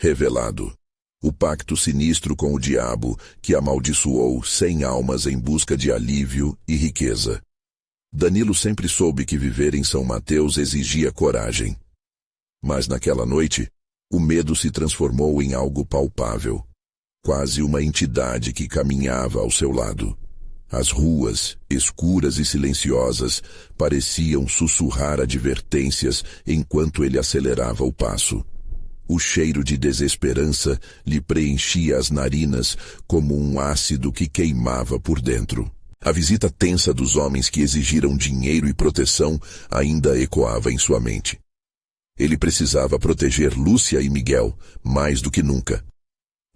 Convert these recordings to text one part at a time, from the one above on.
Revelado. O pacto sinistro com o diabo que amaldiçoou 100 almas em busca de alívio e riqueza. Danilo sempre soube que viver em São Mateus exigia coragem. Mas naquela noite, o medo se transformou em algo palpável. Quase uma entidade que caminhava ao seu lado. As ruas, escuras e silenciosas, pareciam sussurrar advertências enquanto ele acelerava o passo. O cheiro de desesperança lhe preenchia as narinas como um ácido que queimava por dentro. A visita tensa dos homens que exigiram dinheiro e proteção ainda ecoava em sua mente. Ele precisava proteger Lúcia e Miguel mais do que nunca.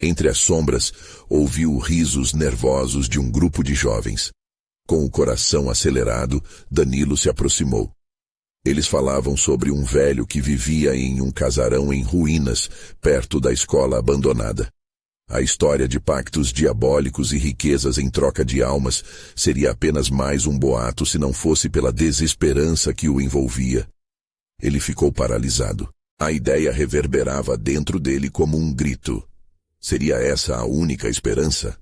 Entre as sombras, ouviu risos nervosos de um grupo de jovens. Com o coração acelerado, Danilo se aproximou. Eles falavam sobre um velho que vivia em um casarão em ruínas, perto da escola abandonada. A história de pactos diabólicos e riquezas em troca de almas seria apenas mais um boato se não fosse pela desesperança que o envolvia. Ele ficou paralisado. A ideia reverberava dentro dele como um grito. Seria essa a única esperança?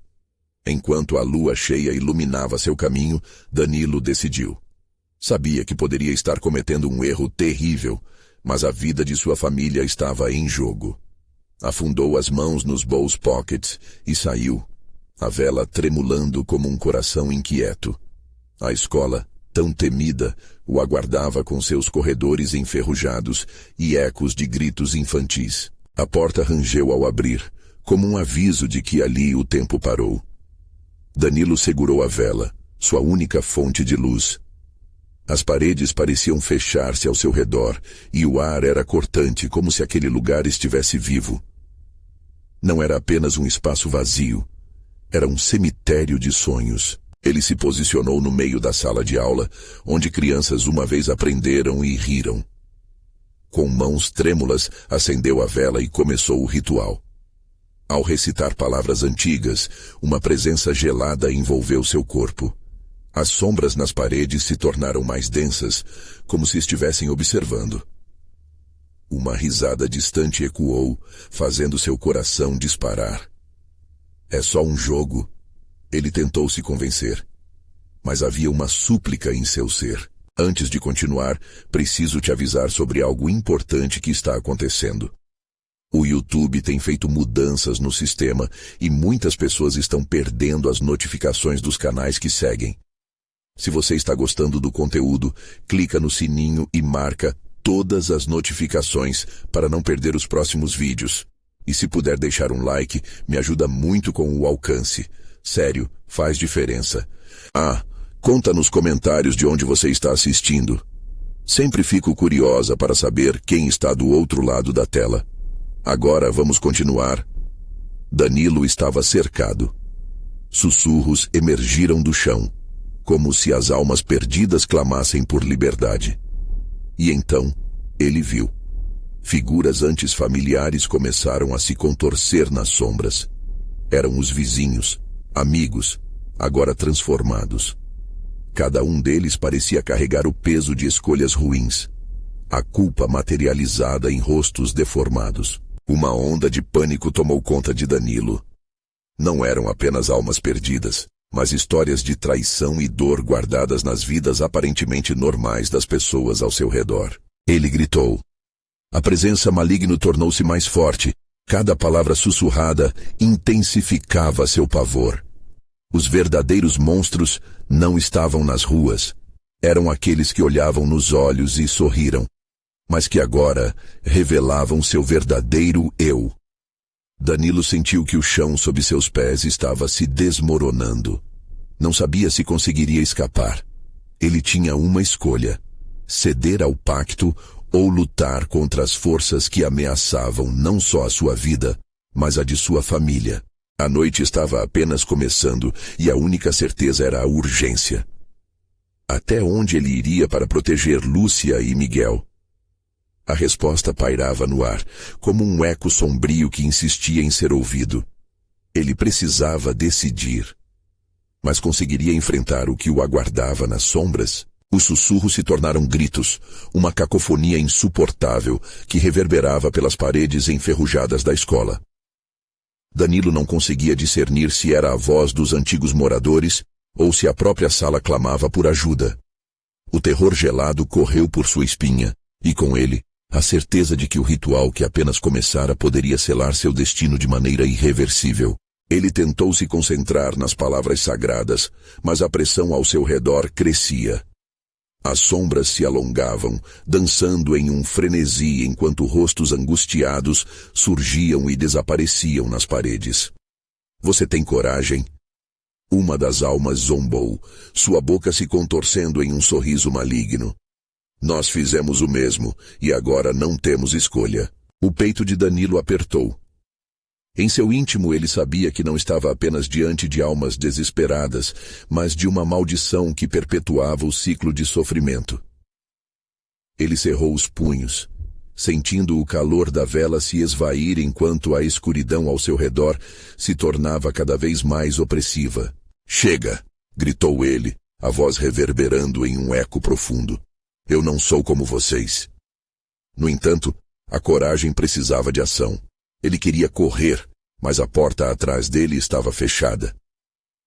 Enquanto a lua cheia iluminava seu caminho, Danilo decidiu. Sabia que poderia estar cometendo um erro terrível, mas a vida de sua família estava em jogo. Afundou as mãos nos bows pockets e saiu, a vela tremulando como um coração inquieto. A escola, tão temida, o aguardava com seus corredores enferrujados e ecos de gritos infantis. A porta rangeu ao abrir, como um aviso de que ali o tempo parou. Danilo segurou a vela, sua única fonte de luz. As paredes pareciam fechar-se ao seu redor, e o ar era cortante, como se aquele lugar estivesse vivo. Não era apenas um espaço vazio, era um cemitério de sonhos. Ele se posicionou no meio da sala de aula, onde crianças uma vez aprenderam e riram. Com mãos trêmulas, acendeu a vela e começou o ritual. Ao recitar palavras antigas, uma presença gelada envolveu seu corpo. As sombras nas paredes se tornaram mais densas, como se estivessem observando. Uma risada distante ecoou, fazendo seu coração disparar. É só um jogo. Ele tentou se convencer. Mas havia uma súplica em seu ser. Antes de continuar, preciso te avisar sobre algo importante que está acontecendo. O YouTube tem feito mudanças no sistema e muitas pessoas estão perdendo as notificações dos canais que seguem. Se você está gostando do conteúdo, clica no sininho e marca todas as notificações para não perder os próximos vídeos. E se puder deixar um like, me ajuda muito com o alcance. Sério, faz diferença. Conta nos comentários de onde você está assistindo. Sempre fico curiosa para saber quem está do outro lado da tela. Agora vamos continuar. Danilo estava cercado. Sussurros emergiram do chão, como se as almas perdidas clamassem por liberdade. E então, ele viu. Figuras antes familiares começaram a se contorcer nas sombras. Eram os vizinhos, amigos, agora transformados. Cada um deles parecia carregar o peso de escolhas ruins, a culpa materializada em rostos deformados. Uma onda de pânico tomou conta de Danilo. Não eram apenas almas perdidas, mas histórias de traição e dor guardadas nas vidas aparentemente normais das pessoas ao seu redor. Ele gritou. A presença maligna tornou-se mais forte. Cada palavra sussurrada intensificava seu pavor. Os verdadeiros monstros não estavam nas ruas. Eram aqueles que olhavam nos olhos e sorriram, mas que agora revelavam seu verdadeiro eu. Danilo sentiu que o chão sob seus pés estava se desmoronando. Não sabia se conseguiria escapar. Ele tinha uma escolha: ceder ao pacto ou lutar contra as forças que ameaçavam não só a sua vida, mas a de sua família. A noite estava apenas começando e a única certeza era a urgência. Até onde ele iria para proteger Lúcia e Miguel? A resposta pairava no ar, como um eco sombrio que insistia em ser ouvido. Ele precisava decidir. Mas conseguiria enfrentar o que o aguardava nas sombras? Os sussurros se tornaram gritos, uma cacofonia insuportável que reverberava pelas paredes enferrujadas da escola. Danilo não conseguia discernir se era a voz dos antigos moradores ou se a própria sala clamava por ajuda. O terror gelado correu por sua espinha, e com ele, a certeza de que o ritual que apenas começara poderia selar seu destino de maneira irreversível. Ele tentou se concentrar nas palavras sagradas, mas a pressão ao seu redor crescia. As sombras se alongavam, dançando em um frenesi enquanto rostos angustiados surgiam e desapareciam nas paredes. Você tem coragem? Uma das almas zombou, sua boca se contorcendo em um sorriso maligno. Nós fizemos o mesmo, e agora não temos escolha. O peito de Danilo apertou. Em seu íntimo ele sabia que não estava apenas diante de almas desesperadas, mas de uma maldição que perpetuava o ciclo de sofrimento. Ele cerrou os punhos, sentindo o calor da vela se esvair enquanto a escuridão ao seu redor se tornava cada vez mais opressiva. "Chega!" gritou ele, a voz reverberando em um eco profundo. "Eu não sou como vocês." No entanto, a coragem precisava de ação. Ele queria correr, mas a porta atrás dele estava fechada.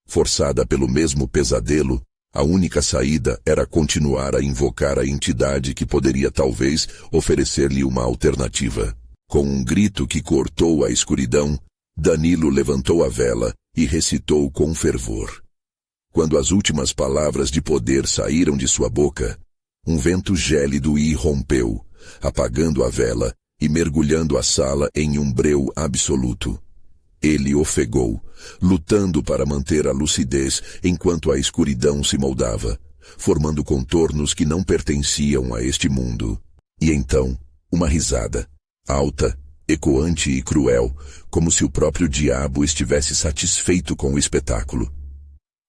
Forçada pelo mesmo pesadelo, a única saída era continuar a invocar a entidade que poderia talvez oferecer-lhe uma alternativa. Com um grito que cortou a escuridão, Danilo levantou a vela e recitou com fervor. Quando as últimas palavras de poder saíram de sua boca, um vento gélido irrompeu, apagando a vela e mergulhando a sala em um breu absoluto. Ele ofegou, lutando para manter a lucidez enquanto a escuridão se moldava, formando contornos que não pertenciam a este mundo. E então, uma risada, alta, ecoante e cruel, como se o próprio diabo estivesse satisfeito com o espetáculo.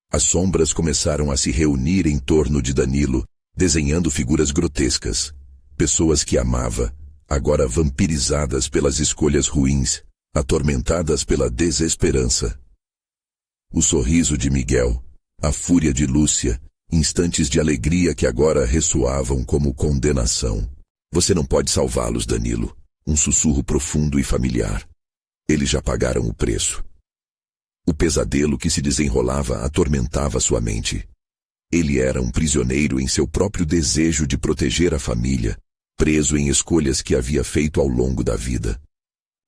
As sombras começaram a se reunir em torno de Danilo, desenhando figuras grotescas, pessoas que amava, agora vampirizadas pelas escolhas ruins, atormentadas pela desesperança. O sorriso de Miguel, a fúria de Lúcia, instantes de alegria que agora ressoavam como condenação. "Você não pode salvá-los, Danilo." Um sussurro profundo e familiar. Eles já pagaram o preço. O pesadelo que se desenrolava atormentava sua mente. Ele era um prisioneiro em seu próprio desejo de proteger a família, preso em escolhas que havia feito ao longo da vida.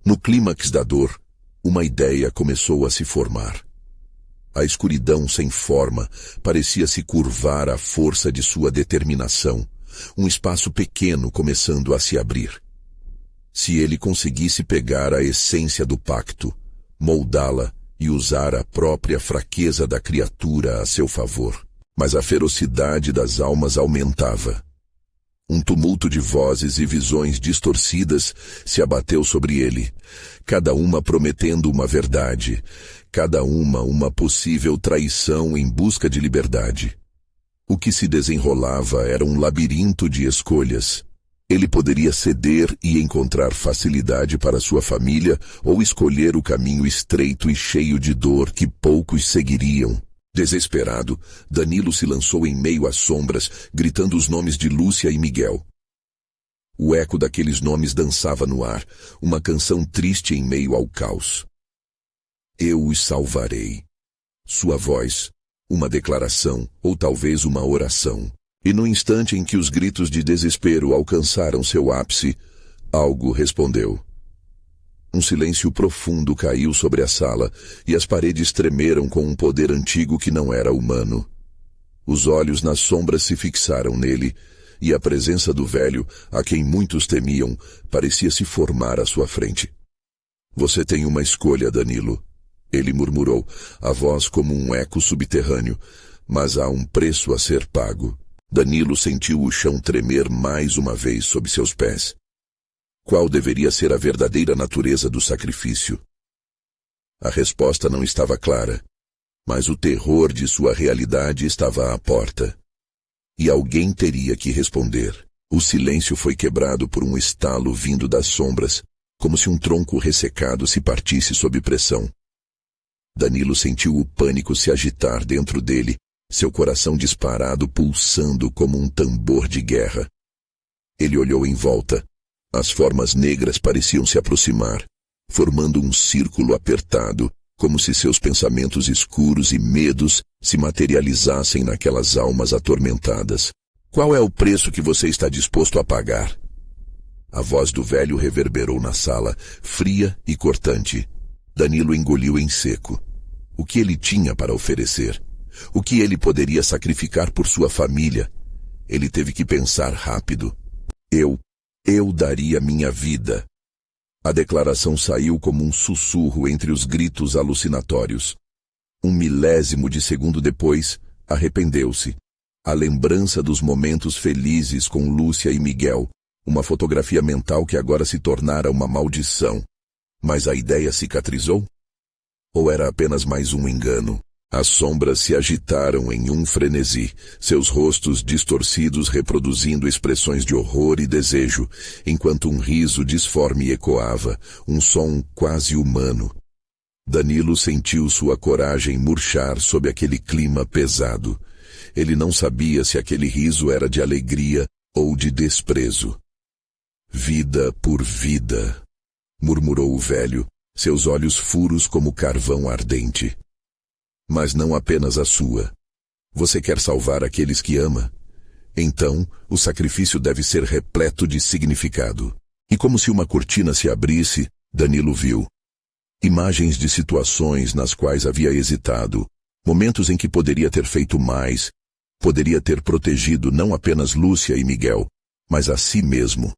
No clímax da dor, uma ideia começou a se formar. A escuridão sem forma parecia se curvar à força de sua determinação, um espaço pequeno começando a se abrir. Se ele conseguisse pegar a essência do pacto, moldá-la e usar a própria fraqueza da criatura a seu favor. Mas a ferocidade das almas aumentava. Um tumulto de vozes e visões distorcidas se abateu sobre ele, cada uma prometendo uma verdade, cada uma possível traição em busca de liberdade. O que se desenrolava era um labirinto de escolhas. Ele poderia ceder e encontrar facilidade para sua família ou escolher o caminho estreito e cheio de dor que poucos seguiriam. Desesperado, Danilo se lançou em meio às sombras, gritando os nomes de Lúcia e Miguel. O eco daqueles nomes dançava no ar, uma canção triste em meio ao caos. "Eu os salvarei." Sua voz, uma declaração ou talvez uma oração. E no instante em que os gritos de desespero alcançaram seu ápice, algo respondeu. Um silêncio profundo caiu sobre a sala e as paredes tremeram com um poder antigo que não era humano. Os olhos nas sombras se fixaram nele e a presença do velho, a quem muitos temiam, parecia se formar à sua frente. "Você tem uma escolha, Danilo." Ele murmurou, a voz como um eco subterrâneo, "mas há um preço a ser pago." Danilo sentiu o chão tremer mais uma vez sob seus pés. Qual deveria ser a verdadeira natureza do sacrifício? A resposta não estava clara, mas o terror de sua realidade estava à porta. E alguém teria que responder. O silêncio foi quebrado por um estalo vindo das sombras, como se um tronco ressecado se partisse sob pressão. Danilo sentiu o pânico se agitar dentro dele, seu coração disparado pulsando como um tambor de guerra. Ele olhou em volta. As formas negras pareciam se aproximar, formando um círculo apertado, como se seus pensamentos escuros e medos se materializassem naquelas almas atormentadas. Qual é o preço que você está disposto a pagar? A voz do velho reverberou na sala, fria e cortante. Danilo engoliu em seco. O que ele tinha para oferecer? O que ele poderia sacrificar por sua família? Ele teve que pensar rápido. Eu daria minha vida. A declaração saiu como um sussurro entre os gritos alucinatórios. Um milésimo de segundo depois, arrependeu-se. A lembrança dos momentos felizes com Lúcia e Miguel, uma fotografia mental que agora se tornara uma maldição. Mas a ideia cicatrizou? Ou era apenas mais um engano? As sombras se agitaram em um frenesi, seus rostos distorcidos reproduzindo expressões de horror e desejo, enquanto um riso disforme ecoava, um som quase humano. Danilo sentiu sua coragem murchar sob aquele clima pesado. Ele não sabia se aquele riso era de alegria ou de desprezo. Vida por vida, murmurou o velho, seus olhos furos como carvão ardente. Mas não apenas a sua. Você quer salvar aqueles que ama? Então, o sacrifício deve ser repleto de significado. E como se uma cortina se abrisse, Danilo viu imagens de situações nas quais havia hesitado, momentos em que poderia ter feito mais, poderia ter protegido não apenas Lúcia e Miguel, mas a si mesmo.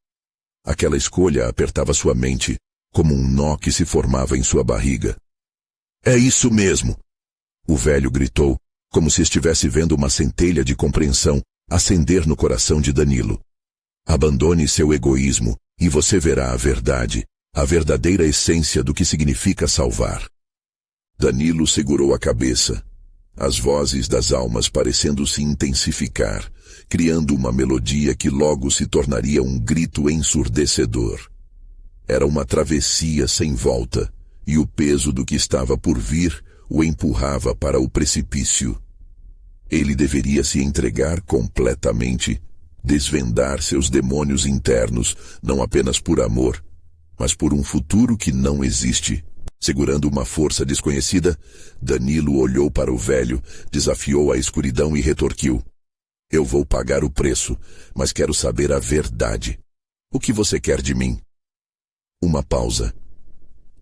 Aquela escolha apertava sua mente, como um nó que se formava em sua barriga. É isso mesmo! O velho gritou, como se estivesse vendo uma centelha de compreensão acender no coração de Danilo. Abandone seu egoísmo e você verá a verdade, a verdadeira essência do que significa salvar. Danilo segurou a cabeça, as vozes das almas parecendo se intensificar, criando uma melodia que logo se tornaria um grito ensurdecedor. Era uma travessia sem volta, e o peso do que estava por vir o empurrava para o precipício. Ele deveria se entregar completamente, desvendar seus demônios internos, não apenas por amor, mas por um futuro que não existe. Segurando uma força desconhecida, Danilo olhou para o velho, desafiou a escuridão e retorquiu. Eu vou pagar o preço, mas quero saber a verdade. O que você quer de mim? Uma pausa.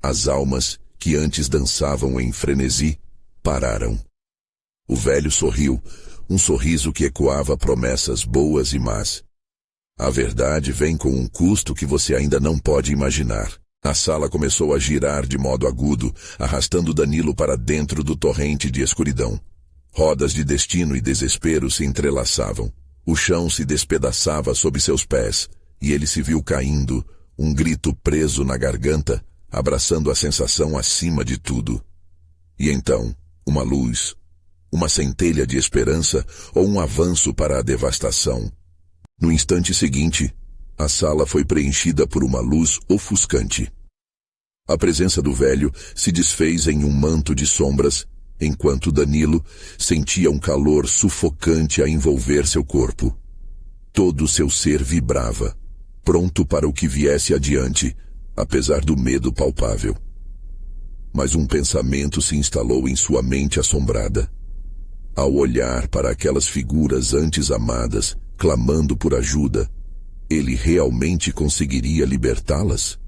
As almas, que antes dançavam em frenesi, pararam. O velho sorriu, um sorriso que ecoava promessas boas e más. A verdade vem com um custo que você ainda não pode imaginar. A sala começou a girar de modo agudo, arrastando Danilo para dentro do torrente de escuridão. Rodas de destino e desespero se entrelaçavam. O chão se despedaçava sob seus pés, e ele se viu caindo, um grito preso na garganta, abraçando a sensação acima de tudo. E então, uma luz, uma centelha de esperança ou um avanço para a devastação. No instante seguinte, a sala foi preenchida por uma luz ofuscante. A presença do velho se desfez em um manto de sombras, enquanto Danilo sentia um calor sufocante a envolver seu corpo. Todo seu ser vibrava, pronto para o que viesse adiante, apesar do medo palpável. Mas um pensamento se instalou em sua mente assombrada. Ao olhar para aquelas figuras antes amadas, clamando por ajuda, ele realmente conseguiria libertá-las?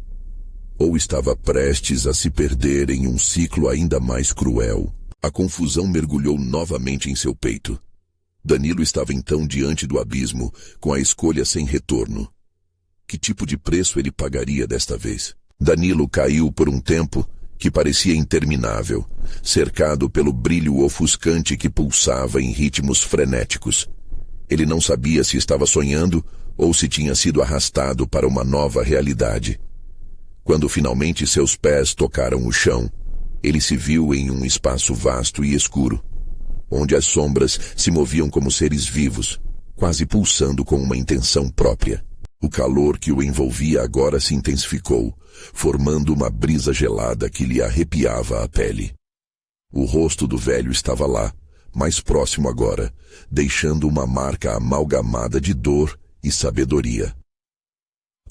Ou estava prestes a se perder em um ciclo ainda mais cruel? A confusão mergulhou novamente em seu peito. Danilo estava então diante do abismo, com a escolha sem retorno. Que tipo de preço ele pagaria desta vez? Danilo caiu por um tempo que parecia interminável, cercado pelo brilho ofuscante que pulsava em ritmos frenéticos. Ele não sabia se estava sonhando ou se tinha sido arrastado para uma nova realidade. Quando finalmente seus pés tocaram o chão, ele se viu em um espaço vasto e escuro, onde as sombras se moviam como seres vivos, quase pulsando com uma intenção própria. O calor que o envolvia agora se intensificou, formando uma brisa gelada que lhe arrepiava a pele. O rosto do velho estava lá, mais próximo agora, deixando uma marca amalgamada de dor e sabedoria.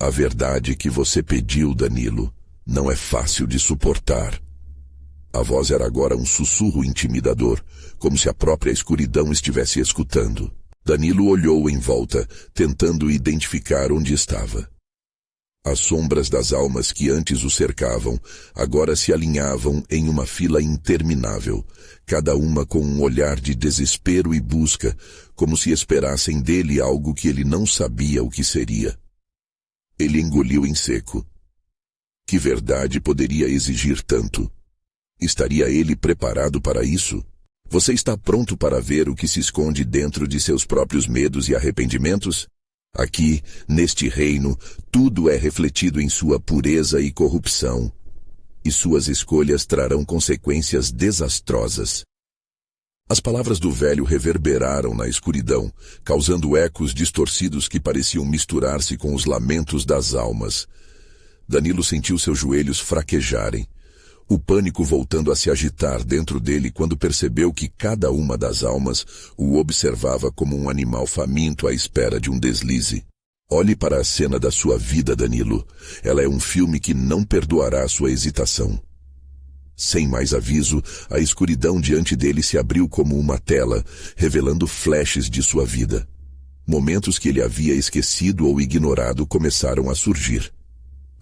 A verdade que você pediu, Danilo, não é fácil de suportar. A voz era agora um sussurro intimidador, como se a própria escuridão estivesse escutando. Danilo olhou em volta, tentando identificar onde estava. As sombras das almas que antes o cercavam, agora se alinhavam em uma fila interminável, cada uma com um olhar de desespero e busca, como se esperassem dele algo que ele não sabia o que seria. Ele engoliu em seco. Que verdade poderia exigir tanto? Estaria ele preparado para isso? Você está pronto para ver o que se esconde dentro de seus próprios medos e arrependimentos? Aqui, neste reino, tudo é refletido em sua pureza e corrupção, e suas escolhas trarão consequências desastrosas. As palavras do velho reverberaram na escuridão, causando ecos distorcidos que pareciam misturar-se com os lamentos das almas. Danilo sentiu seus joelhos fraquejarem, o pânico voltando a se agitar dentro dele quando percebeu que cada uma das almas o observava como um animal faminto à espera de um deslize. Olhe para a cena da sua vida, Danilo. Ela é um filme que não perdoará sua hesitação. Sem mais aviso, a escuridão diante dele se abriu como uma tela, revelando flashes de sua vida. Momentos que ele havia esquecido ou ignorado começaram a surgir.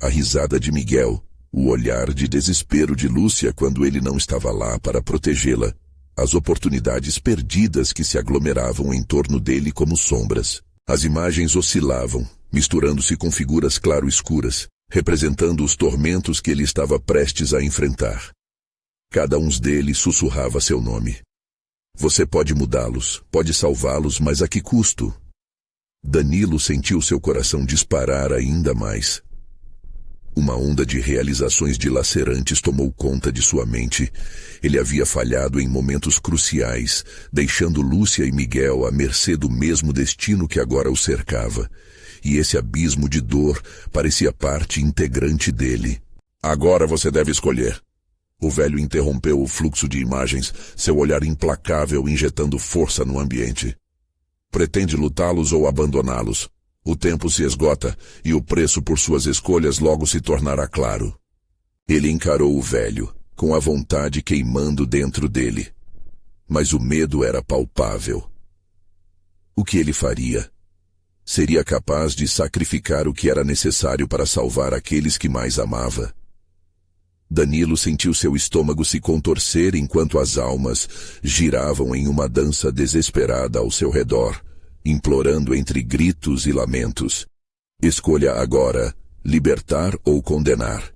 A risada de Miguel, o olhar de desespero de Lúcia quando ele não estava lá para protegê-la, as oportunidades perdidas que se aglomeravam em torno dele como sombras. As imagens oscilavam, misturando-se com figuras claro-escuras, representando os tormentos que ele estava prestes a enfrentar. Cada um deles sussurrava seu nome. Você pode mudá-los, pode salvá-los, mas a que custo? Danilo sentiu seu coração disparar ainda mais. Uma onda de realizações dilacerantes tomou conta de sua mente. Ele havia falhado em momentos cruciais, deixando Lúcia e Miguel à mercê do mesmo destino que agora o cercava. E esse abismo de dor parecia parte integrante dele. Agora você deve escolher. O velho interrompeu o fluxo de imagens, seu olhar implacável injetando força no ambiente. Pretende lutá-los ou abandoná-los? O tempo se esgota e o preço por suas escolhas logo se tornará claro. Ele encarou o velho, com a vontade queimando dentro dele. Mas o medo era palpável. O que ele faria? Seria capaz de sacrificar o que era necessário para salvar aqueles que mais amava? Danilo sentiu seu estômago se contorcer enquanto as almas giravam em uma dança desesperada ao seu redor, implorando entre gritos e lamentos. Escolha agora, libertar ou condenar.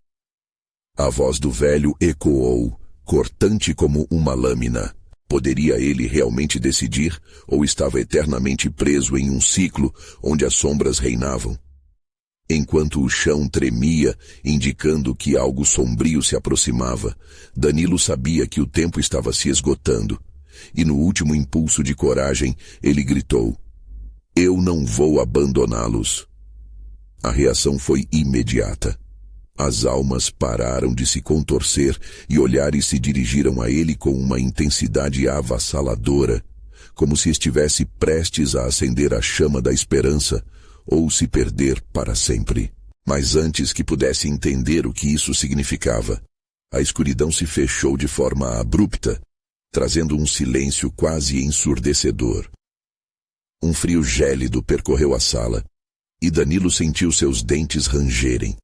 A voz do velho ecoou, cortante como uma lâmina. Poderia ele realmente decidir, ou estava eternamente preso em um ciclo onde as sombras reinavam? Enquanto o chão tremia, indicando que algo sombrio se aproximava, Danilo sabia que o tempo estava se esgotando, e no último impulso de coragem, ele gritou: Eu não vou abandoná-los. A reação foi imediata. As almas pararam de se contorcer e olhares se dirigiram a ele com uma intensidade avassaladora, como se estivesse prestes a acender a chama da esperança ou se perder para sempre. Mas antes que pudesse entender o que isso significava, a escuridão se fechou de forma abrupta, trazendo um silêncio quase ensurdecedor. Um frio gélido percorreu a sala, e Danilo sentiu seus dentes rangerem.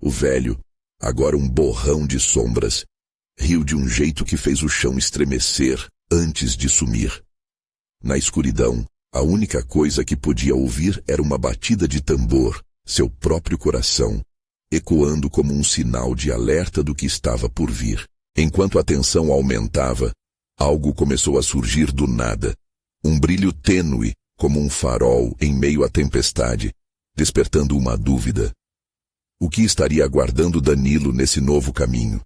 O velho, agora um borrão de sombras, riu de um jeito que fez o chão estremecer antes de sumir. Na escuridão, a única coisa que podia ouvir era uma batida de tambor, seu próprio coração, ecoando como um sinal de alerta do que estava por vir. Enquanto a tensão aumentava, algo começou a surgir do nada, um brilho tênue, como um farol em meio à tempestade, despertando uma dúvida. O que estaria aguardando Danilo nesse novo caminho?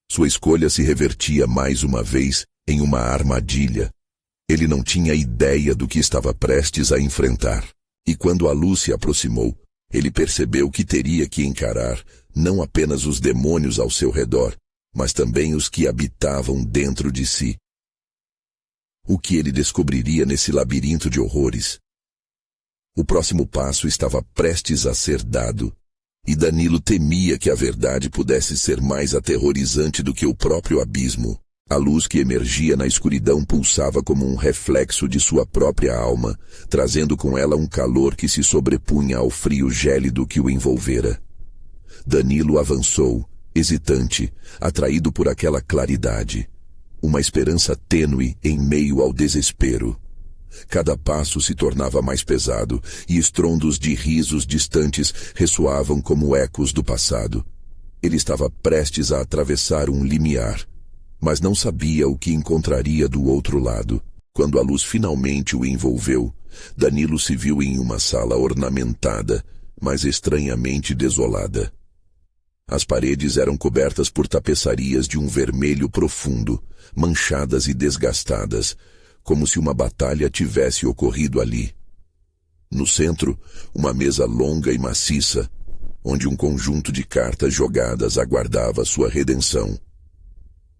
Sua escolha se revertia mais uma vez em uma armadilha. Ele não tinha ideia do que estava prestes a enfrentar. E quando a luz se aproximou, ele percebeu que teria que encarar não apenas os demônios ao seu redor, mas também os que habitavam dentro de si. O que ele descobriria nesse labirinto de horrores? O próximo passo estava prestes a ser dado, e Danilo temia que a verdade pudesse ser mais aterrorizante do que o próprio abismo. A luz que emergia na escuridão pulsava como um reflexo de sua própria alma, trazendo com ela um calor que se sobrepunha ao frio gélido que o envolvera. Danilo avançou, hesitante, atraído por aquela claridade. Uma esperança tênue em meio ao desespero. Cada passo se tornava mais pesado, e estrondos de risos distantes ressoavam como ecos do passado. Ele estava prestes a atravessar um limiar, mas não sabia o que encontraria do outro lado. Quando a luz finalmente o envolveu, Danilo se viu em uma sala ornamentada, mas estranhamente desolada. As paredes eram cobertas por tapeçarias de um vermelho profundo, manchadas e desgastadas, como se uma batalha tivesse ocorrido ali. No centro, uma mesa longa e maciça, onde um conjunto de cartas jogadas aguardava sua redenção.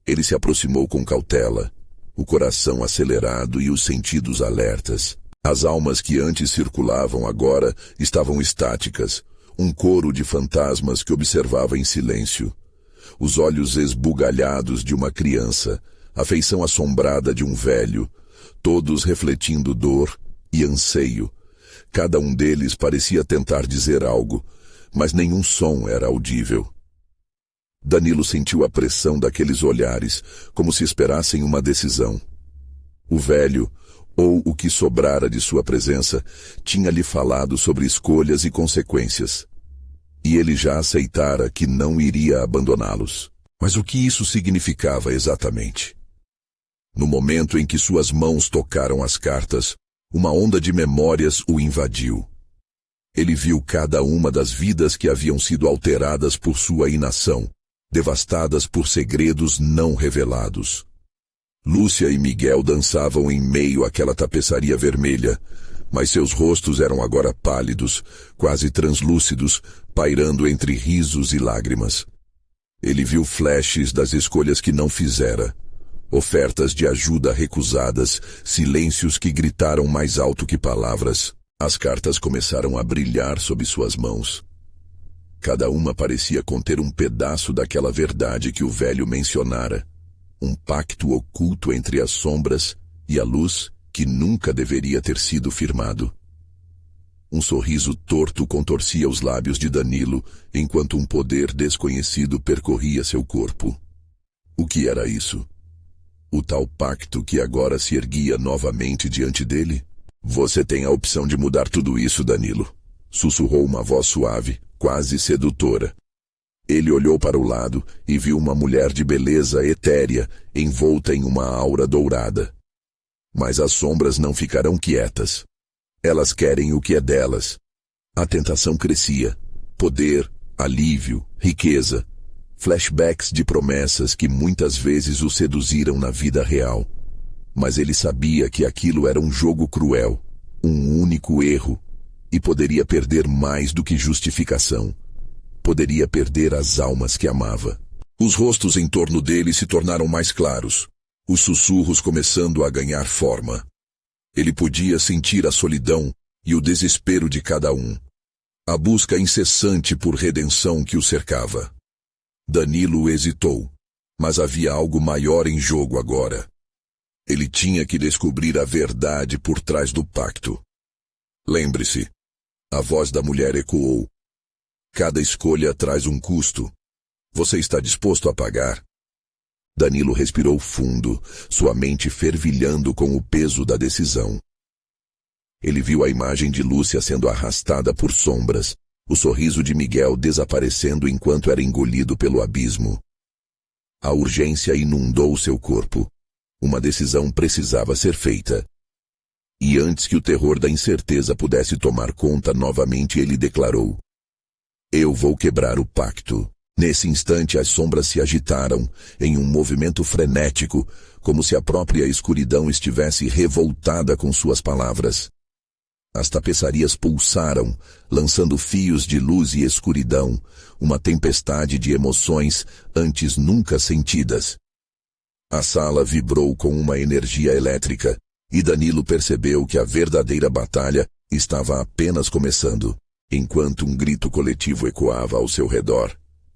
Ele se aproximou com cautela, o coração acelerado e os sentidos alertas. As almas que antes circulavam agora estavam estáticas, um coro de fantasmas que observava em silêncio. Os olhos esbugalhados de uma criança, a feição assombrada de um velho, todos refletindo dor e anseio. Cada um deles parecia tentar dizer algo, mas nenhum som era audível. Danilo sentiu a pressão daqueles olhares, como se esperassem uma decisão. O velho, ou o que sobrara de sua presença, tinha-lhe falado sobre escolhas e consequências. E ele já aceitara que não iria abandoná-los. Mas o que isso significava exatamente? No momento em que suas mãos tocaram as cartas, uma onda de memórias o invadiu. Ele viu cada uma das vidas que haviam sido alteradas por sua inação, devastadas por segredos não revelados. Lúcia e Miguel dançavam em meio àquela tapeçaria vermelha, mas seus rostos eram agora pálidos, quase translúcidos, pairando entre risos e lágrimas. Ele viu flashes das escolhas que não fizera, ofertas de ajuda recusadas, silêncios que gritaram mais alto que palavras. As cartas começaram a brilhar sob suas mãos. Cada uma parecia conter um pedaço daquela verdade que o velho mencionara. Um pacto oculto entre as sombras e a luz que nunca deveria ter sido firmado. Um sorriso torto contorcia os lábios de Danilo, enquanto um poder desconhecido percorria seu corpo. O que era isso? O tal pacto que agora se erguia novamente diante dele? Você tem a opção de mudar tudo isso, Danilo, sussurrou uma voz suave, quase sedutora. Ele olhou para o lado e viu uma mulher de beleza etérea, envolta em uma aura dourada. Mas as sombras não ficarão quietas. Elas querem o que é delas. A tentação crescia. Poder, alívio, riqueza. Flashbacks de promessas que muitas vezes o seduziram na vida real. Mas ele sabia que aquilo era um jogo cruel, um único erro, e poderia perder mais do que justificação. Poderia perder as almas que amava. Os rostos em torno dele se tornaram mais claros, os sussurros começando a ganhar forma. Ele podia sentir a solidão e o desespero de cada um, a busca incessante por redenção que o cercava. Danilo hesitou, mas havia algo maior em jogo agora. Ele tinha que descobrir a verdade por trás do pacto. Lembre-se, a voz da mulher ecoou. Cada escolha traz um custo. Você está disposto a pagar? Danilo respirou fundo, sua mente fervilhando com o peso da decisão. Ele viu a imagem de Lúcia sendo arrastada por sombras, o sorriso de Miguel desaparecendo enquanto era engolido pelo abismo. A urgência inundou seu corpo. Uma decisão precisava ser feita. E antes que o terror da incerteza pudesse tomar conta novamente, ele declarou: Eu vou quebrar o pacto. Nesse instante as sombras se agitaram, em um movimento frenético, como se a própria escuridão estivesse revoltada com suas palavras. As tapeçarias pulsaram, lançando fios de luz e escuridão, uma tempestade de emoções antes nunca sentidas. A sala vibrou com uma energia elétrica, e Danilo percebeu que a verdadeira batalha estava apenas começando. Enquanto um grito coletivo ecoava ao seu redor,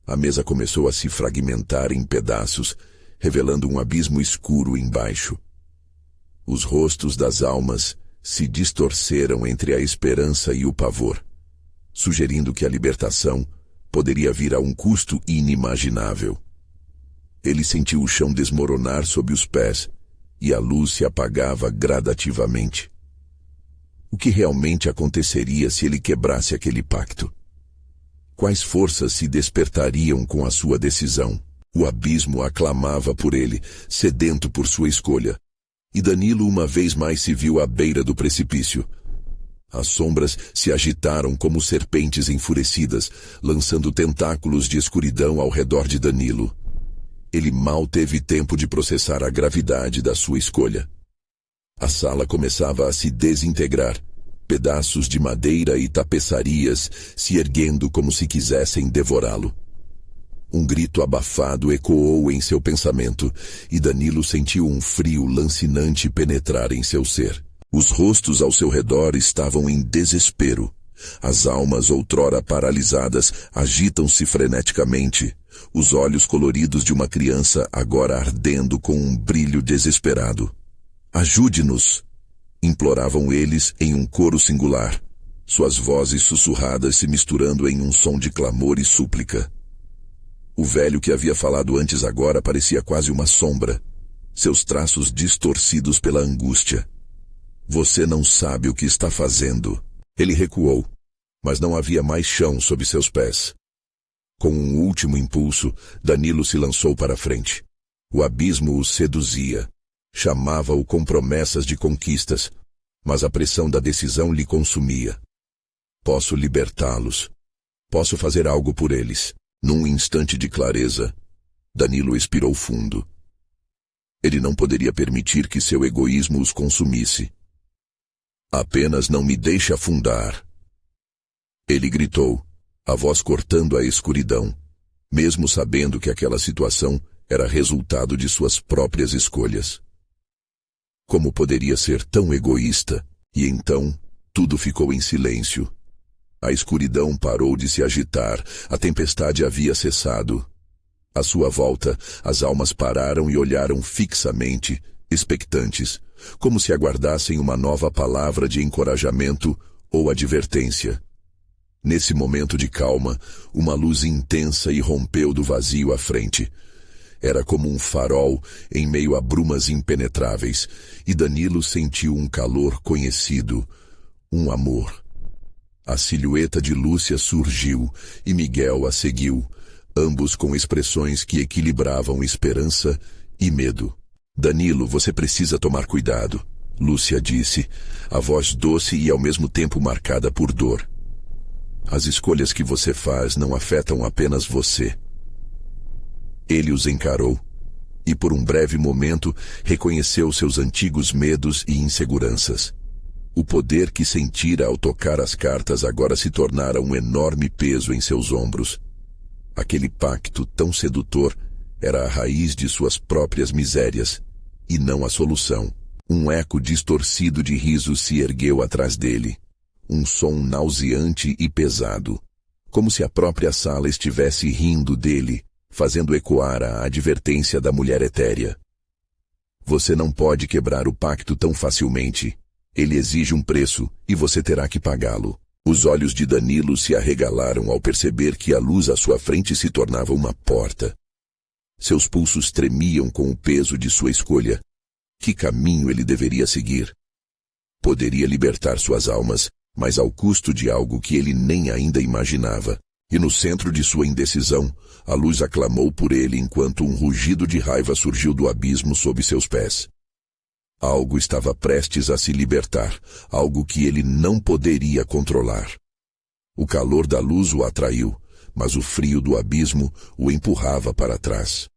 a mesa começou a se fragmentar em pedaços, revelando um abismo escuro embaixo. Os rostos das almas se distorceram entre a esperança e o pavor, sugerindo que a libertação poderia vir a um custo inimaginável. Ele sentiu o chão desmoronar sob os pés e a luz se apagava gradativamente. O que realmente aconteceria se ele quebrasse aquele pacto? Quais forças se despertariam com a sua decisão? O abismo aclamava por ele, sedento por sua escolha. E Danilo uma vez mais se viu à beira do precipício. As sombras se agitaram como serpentes enfurecidas, lançando tentáculos de escuridão ao redor de Danilo. Ele mal teve tempo de processar a gravidade da sua escolha. A sala começava a se desintegrar, pedaços de madeira e tapeçarias se erguendo como se quisessem devorá-lo. Um grito abafado ecoou em seu pensamento, e Danilo sentiu um frio lancinante penetrar em seu ser. Os rostos ao seu redor estavam em desespero. As almas outrora paralisadas agitam-se freneticamente, os olhos coloridos de uma criança agora ardendo com um brilho desesperado. Ajude-nos! Imploravam eles em um coro singular, suas vozes sussurradas se misturando em um som de clamor e súplica. O velho que havia falado antes agora parecia quase uma sombra, seus traços distorcidos pela angústia. Você não sabe o que está fazendo. Ele recuou, mas não havia mais chão sob seus pés. Com um último impulso, Danilo se lançou para a frente. O abismo o seduzia. Chamava-o com promessas de conquistas, mas a pressão da decisão lhe consumia. Posso libertá-los. Posso fazer algo por eles. Num instante de clareza, Danilo expirou fundo. Ele não poderia permitir que seu egoísmo os consumisse. Apenas não me deixe afundar. Ele gritou, a voz cortando a escuridão, mesmo sabendo que aquela situação era resultado de suas próprias escolhas. Como poderia ser tão egoísta? E então, tudo ficou em silêncio. A escuridão parou de se agitar, a tempestade havia cessado. À sua volta, as almas pararam e olharam fixamente, expectantes, como se aguardassem uma nova palavra de encorajamento ou advertência. Nesse momento de calma, uma luz intensa irrompeu do vazio à frente. Era como um farol em meio a brumas impenetráveis, e Danilo sentiu um calor conhecido, um amor. A silhueta de Lúcia surgiu, e Miguel a seguiu, ambos com expressões que equilibravam esperança e medo. Danilo, você precisa tomar cuidado, Lúcia disse, a voz doce e ao mesmo tempo marcada por dor. As escolhas que você faz não afetam apenas você. Ele os encarou, e por um breve momento reconheceu seus antigos medos e inseguranças. O poder que sentira ao tocar as cartas agora se tornara um enorme peso em seus ombros. Aquele pacto tão sedutor era a raiz de suas próprias misérias, e não a solução. Um eco distorcido de risos se ergueu atrás dele. Um som nauseante e pesado, como se a própria sala estivesse rindo dele, fazendo ecoar a advertência da mulher etérea. Você não pode quebrar o pacto tão facilmente. Ele exige um preço e você terá que pagá-lo. Os olhos de Danilo se arregalaram ao perceber que a luz à sua frente se tornava uma porta. Seus pulsos tremiam com o peso de sua escolha. Que caminho ele deveria seguir? Poderia libertar suas almas, mas ao custo de algo que ele nem ainda imaginava. E no centro de sua indecisão, a luz aclamou por ele enquanto um rugido de raiva surgiu do abismo sob seus pés. Algo estava prestes a se libertar, algo que ele não poderia controlar. O calor da luz o atraiu, mas o frio do abismo o empurrava para trás.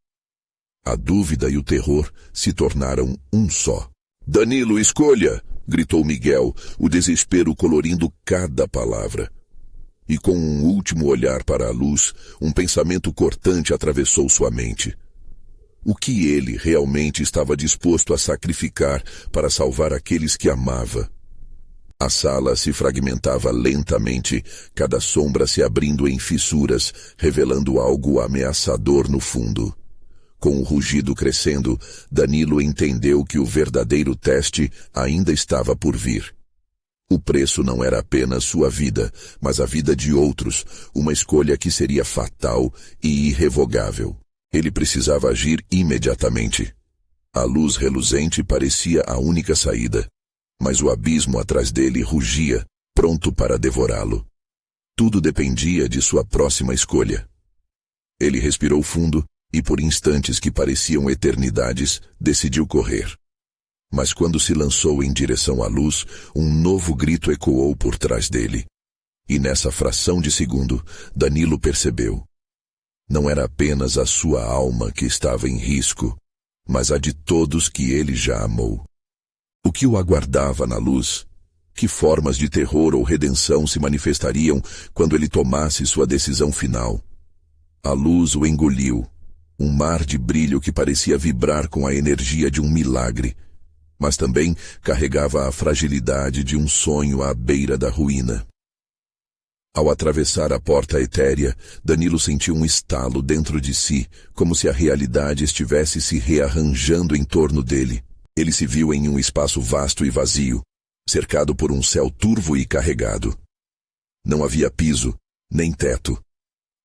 A dúvida e o terror se tornaram um só. Danilo, escolha! Gritou Miguel, o desespero colorindo cada palavra. E com um último olhar para a luz, um pensamento cortante atravessou sua mente. O que ele realmente estava disposto a sacrificar para salvar aqueles que amava? A sala se fragmentava lentamente, cada sombra se abrindo em fissuras, revelando algo ameaçador no fundo. Com o rugido crescendo, Danilo entendeu que o verdadeiro teste ainda estava por vir. O preço não era apenas sua vida, mas a vida de outros, uma escolha que seria fatal e irrevogável. Ele precisava agir imediatamente. A luz reluzente parecia a única saída, mas o abismo atrás dele rugia, pronto para devorá-lo. Tudo dependia de sua próxima escolha. Ele respirou fundo e, por instantes que pareciam eternidades, decidiu correr. Mas quando se lançou em direção à luz, um novo grito ecoou por trás dele. E nessa fração de segundo, Danilo percebeu. Não era apenas a sua alma que estava em risco, mas a de todos que ele já amou. O que o aguardava na luz? Que formas de terror ou redenção se manifestariam quando ele tomasse sua decisão final? A luz o engoliu, um mar de brilho que parecia vibrar com a energia de um milagre, mas também carregava a fragilidade de um sonho à beira da ruína. Ao atravessar a porta etérea, Danilo sentiu um estalo dentro de si, como se a realidade estivesse se rearranjando em torno dele. Ele se viu em um espaço vasto e vazio, cercado por um céu turvo e carregado. Não havia piso, nem teto.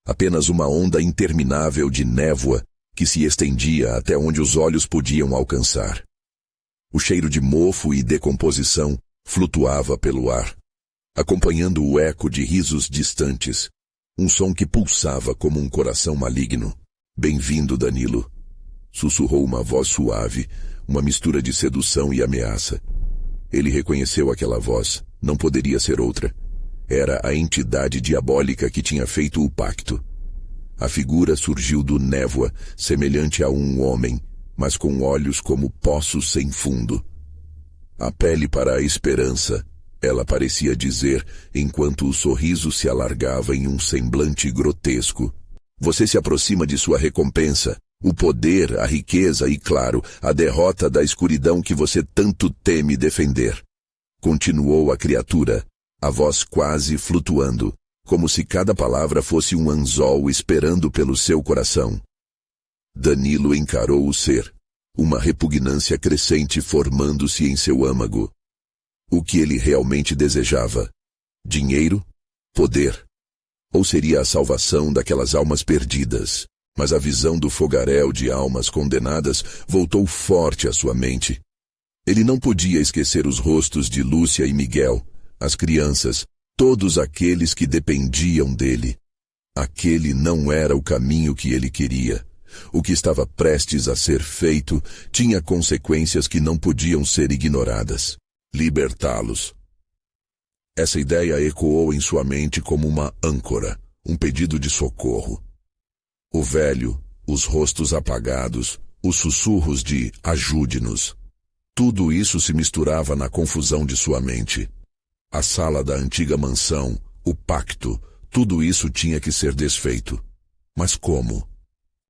Apenas uma onda interminável de névoa que se estendia até onde os olhos podiam alcançar. O cheiro de mofo e decomposição flutuava pelo ar, acompanhando o eco de risos distantes, um som que pulsava como um coração maligno. "Bem-vindo, Danilo", sussurrou uma voz suave, uma mistura de sedução e ameaça. Ele reconheceu aquela voz, não poderia ser outra. Era a entidade diabólica que tinha feito o pacto. A figura surgiu do névoa, semelhante a um homem, mas com olhos como poços sem fundo. "A pele para a esperança", ela parecia dizer, enquanto o sorriso se alargava em um semblante grotesco. "Você se aproxima de sua recompensa, o poder, a riqueza e, claro, a derrota da escuridão que você tanto teme defender." Continuou a criatura, a voz quase flutuando, como se cada palavra fosse um anzol esperando pelo seu coração. Danilo encarou o ser, uma repugnância crescente formando-se em seu âmago. O que ele realmente desejava? Dinheiro? Poder? Ou seria a salvação daquelas almas perdidas? Mas a visão do fogaréu de almas condenadas voltou forte à sua mente. Ele não podia esquecer os rostos de Lúcia e Miguel, as crianças, todos aqueles que dependiam dele. Aquele não era o caminho que ele queria. O que estava prestes a ser feito tinha consequências que não podiam ser ignoradas. Libertá-los. Essa ideia ecoou em sua mente como uma âncora, um pedido de socorro. O velho, os rostos apagados, os sussurros de "ajude-nos". Tudo isso se misturava na confusão de sua mente. A sala da antiga mansão, o pacto, tudo isso tinha que ser desfeito. Mas como?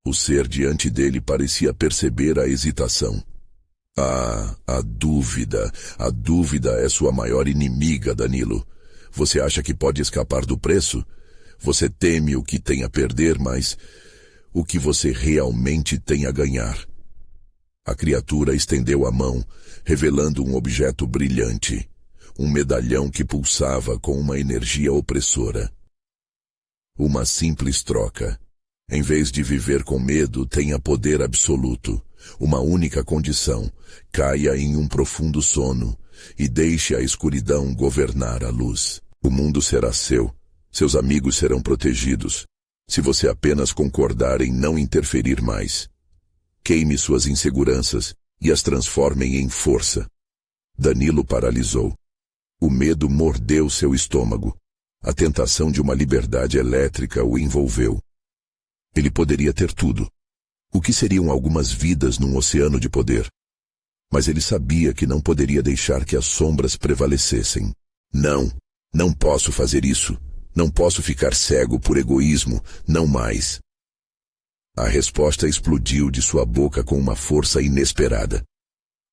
O ser diante dele parecia perceber a hesitação. A dúvida. A dúvida é sua maior inimiga, Danilo. Você acha que pode escapar do preço? Você teme o que tem a perder, mas o que você realmente tem a ganhar. A criatura estendeu a mão, revelando um objeto brilhante, um medalhão que pulsava com uma energia opressora. Uma simples troca. Em vez de viver com medo, tenha poder absoluto. Uma única condição: caia em um profundo sono e deixe a escuridão governar a luz. O mundo será seu, seus amigos serão protegidos, se você apenas concordar em não interferir mais. Queime suas inseguranças e as transformem em força. Danilo paralisou. O medo mordeu seu estômago. A tentação de uma liberdade elétrica o envolveu. Ele poderia ter tudo. O que seriam algumas vidas num oceano de poder? Mas ele sabia que não poderia deixar que as sombras prevalecessem. Não posso fazer isso. Não posso ficar cego por egoísmo, não mais. A resposta explodiu de sua boca com uma força inesperada.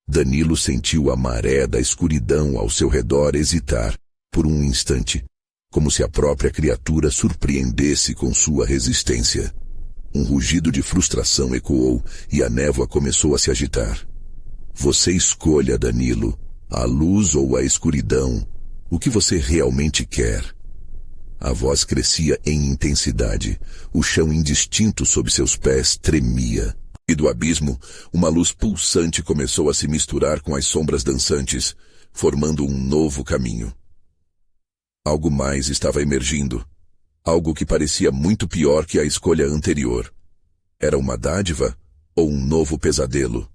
Danilo sentiu a maré da escuridão ao seu redor hesitar, por um instante, como se a própria criatura surpreendesse com sua resistência. Um rugido de frustração ecoou e a névoa começou a se agitar. Você escolha, Danilo, a luz ou a escuridão, o que você realmente quer. A voz crescia em intensidade, o chão indistinto sob seus pés tremia. E do abismo, uma luz pulsante começou a se misturar com as sombras dançantes, formando um novo caminho. Algo mais estava emergindo. Algo que parecia muito pior que a escolha anterior. Era uma dádiva ou um novo pesadelo?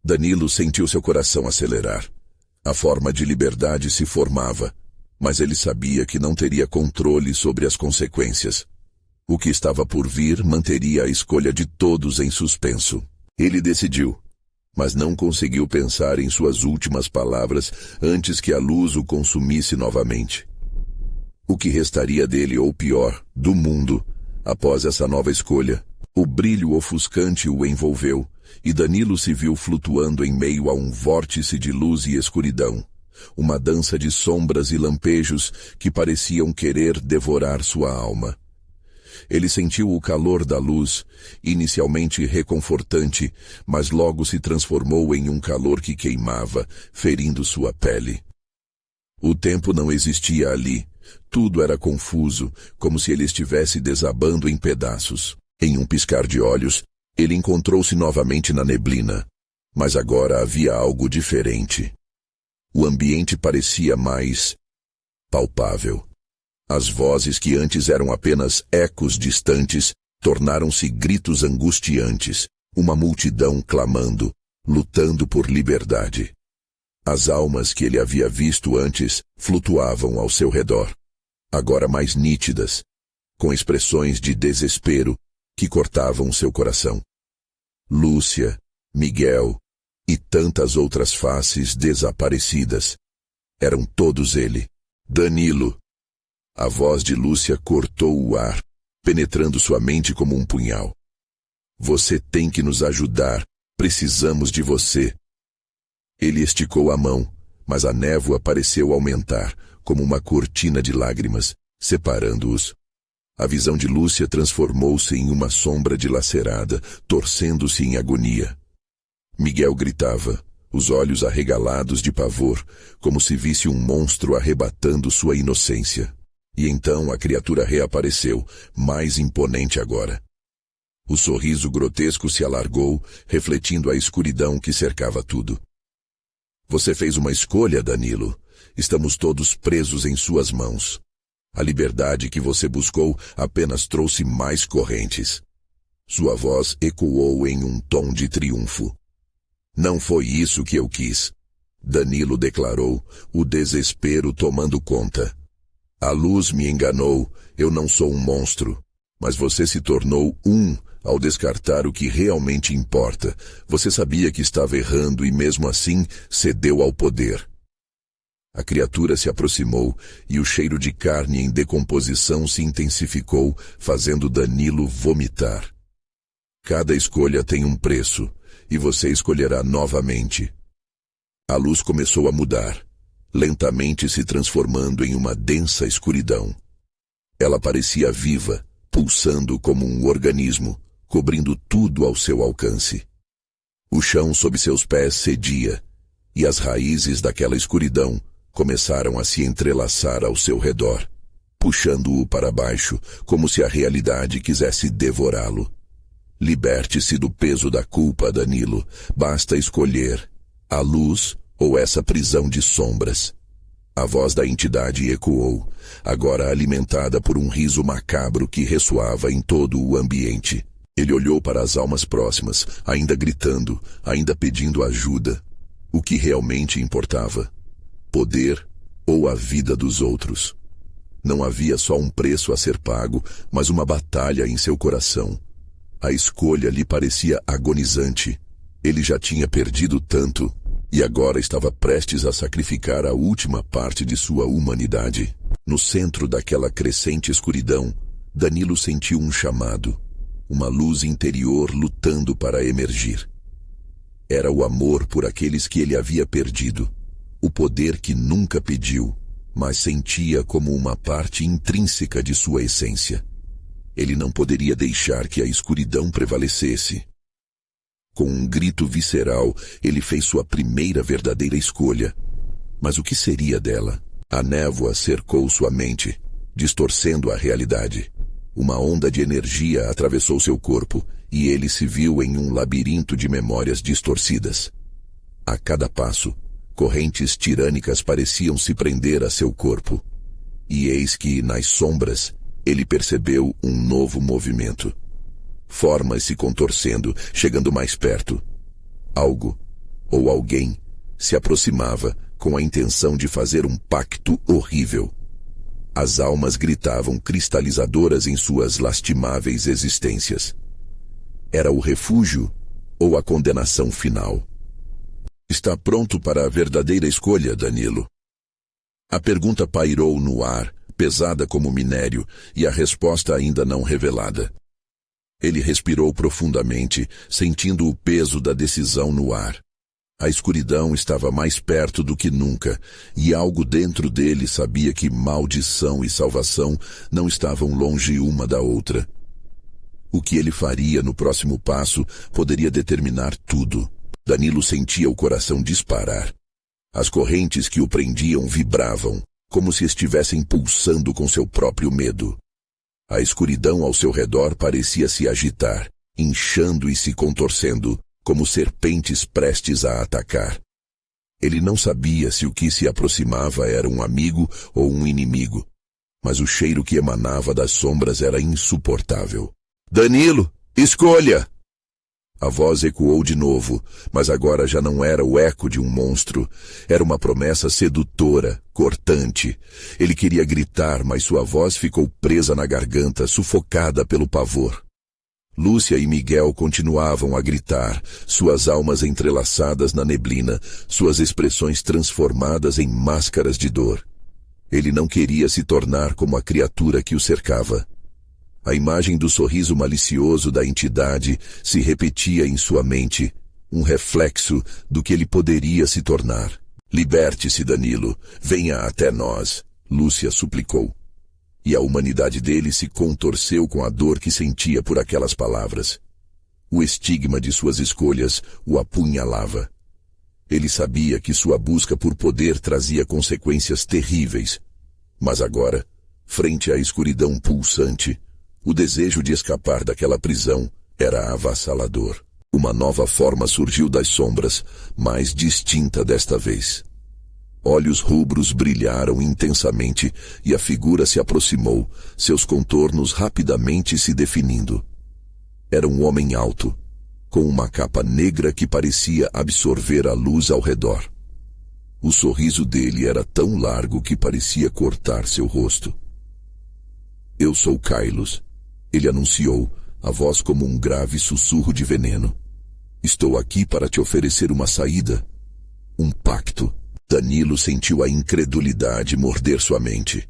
Danilo sentiu seu coração acelerar. A forma de liberdade se formava, mas ele sabia que não teria controle sobre as consequências. O que estava por vir manteria a escolha de todos em suspenso. Ele decidiu, mas não conseguiu pensar em suas últimas palavras antes que a luz o consumisse novamente. O que restaria dele, ou pior, do mundo, após essa nova escolha? O brilho ofuscante o envolveu, e Danilo se viu flutuando em meio a um vórtice de luz e escuridão. Uma dança de sombras e lampejos que pareciam querer devorar sua alma. Ele sentiu o calor da luz, inicialmente reconfortante, mas logo se transformou em um calor que queimava, ferindo sua pele. O tempo não existia ali. Tudo era confuso, como se ele estivesse desabando em pedaços. Em um piscar de olhos, ele encontrou-se novamente na neblina. Mas agora havia algo diferente. O ambiente parecia mais palpável. As vozes que antes eram apenas ecos distantes tornaram-se gritos angustiantes, uma multidão clamando, lutando por liberdade. As almas que ele havia visto antes flutuavam ao seu redor, agora mais nítidas, com expressões de desespero que cortavam seu coração. Lúcia, Miguel e tantas outras faces desaparecidas. Eram todos ele. Danilo. A voz de Lúcia cortou o ar, penetrando sua mente como um punhal. Você tem que nos ajudar. Precisamos de você. Ele esticou a mão, mas a névoa pareceu aumentar, como uma cortina de lágrimas, separando-os. A visão de Lúcia transformou-se em uma sombra dilacerada, torcendo-se em agonia. Miguel gritava, os olhos arregalados de pavor, como se visse um monstro arrebatando sua inocência. E então a criatura reapareceu, mais imponente agora. O sorriso grotesco se alargou, refletindo a escuridão que cercava tudo. Você fez uma escolha, Danilo. Estamos todos presos em suas mãos. A liberdade que você buscou apenas trouxe mais correntes. Sua voz ecoou em um tom de triunfo. Não foi isso que eu quis. Danilo declarou, o desespero tomando conta. A luz me enganou, eu não sou um monstro. Mas você se tornou ao descartar o que realmente importa. Você sabia que estava errando e mesmo assim cedeu ao poder. A criatura se aproximou e o cheiro de carne em decomposição se intensificou, fazendo Danilo vomitar. Cada escolha tem um preço, e você escolherá novamente. A luz começou a mudar, lentamente se transformando em uma densa escuridão. Ela parecia viva, pulsando como um organismo, cobrindo tudo ao seu alcance. O chão sob seus pés cedia, e as raízes daquela escuridão começaram a se entrelaçar ao seu redor, puxando-o para baixo, como se a realidade quisesse devorá-lo. Liberte-se do peso da culpa, Danilo. Basta escolher a luz ou essa prisão de sombras. A voz da entidade ecoou, agora alimentada por um riso macabro que ressoava em todo o ambiente. Ele olhou para as almas próximas, ainda gritando, ainda pedindo ajuda. O que realmente importava? Poder ou a vida dos outros? Não havia só um preço a ser pago, mas uma batalha em seu coração. A escolha lhe parecia agonizante. Ele já tinha perdido tanto, e agora estava prestes a sacrificar a última parte de sua humanidade. No centro daquela crescente escuridão, Danilo sentiu um chamado. uma luz interior lutando para emergir. Era o amor por aqueles que ele havia perdido, o poder que nunca pediu, mas sentia como uma parte intrínseca de sua essência. Ele não poderia deixar que a escuridão prevalecesse. Com um grito visceral, ele fez sua primeira verdadeira escolha. Mas o que seria dela? A névoa cercou sua mente, distorcendo a realidade. Uma onda de energia atravessou seu corpo e ele se viu em um labirinto de memórias distorcidas. A cada passo, correntes tirânicas pareciam se prender a seu corpo. E eis que, nas sombras, ele percebeu um novo movimento. Formas se contorcendo, chegando mais perto. Algo, ou alguém, se aproximava com a intenção de fazer um pacto horrível. As almas gritavam cristalizadoras em suas lastimáveis existências. Era o refúgio ou a condenação final? Está pronto para a verdadeira escolha, Danilo? A pergunta pairou no ar, pesada como minério, e a resposta ainda não revelada. Ele respirou profundamente, sentindo o peso da decisão no ar. A escuridão estava mais perto do que nunca, e algo dentro dele sabia que maldição e salvação não estavam longe uma da outra. O que ele faria no próximo passo poderia determinar tudo. Danilo sentia o coração disparar. As correntes que o prendiam vibravam, como se estivessem pulsando com seu próprio medo. A escuridão ao seu redor parecia se agitar, inchando e se contorcendo, como serpentes prestes a atacar. Ele não sabia se o que se aproximava era um amigo ou um inimigo, mas o cheiro que emanava das sombras era insuportável. Danilo, escolha! A voz ecoou de novo, mas agora já não era o eco de um monstro. Era uma promessa sedutora, cortante. Ele queria gritar, mas sua voz ficou presa na garganta, sufocada pelo pavor. Lúcia e Miguel continuavam a gritar, suas almas entrelaçadas na neblina, suas expressões transformadas em máscaras de dor. Ele não queria se tornar como a criatura que o cercava. A imagem do sorriso malicioso da entidade se repetia em sua mente, um reflexo do que ele poderia se tornar. Liberte-se, Danilo, venha até nós, Lúcia suplicou. E a humanidade dele se contorceu com a dor que sentia por aquelas palavras. O estigma de suas escolhas o apunhalava. Ele sabia que sua busca por poder trazia consequências terríveis. Mas agora, frente à escuridão pulsante, o desejo de escapar daquela prisão era avassalador. Uma nova forma surgiu das sombras, mais distinta desta vez. Olhos rubros brilharam intensamente e a figura se aproximou, seus contornos rapidamente se definindo. Era um homem alto, com uma capa negra que parecia absorver a luz ao redor. O sorriso dele era tão largo que parecia cortar seu rosto. Eu sou Kailos, ele anunciou, a voz como um grave sussurro de veneno. Estou aqui para te oferecer uma saída, um pacto. Danilo sentiu a incredulidade morder sua mente.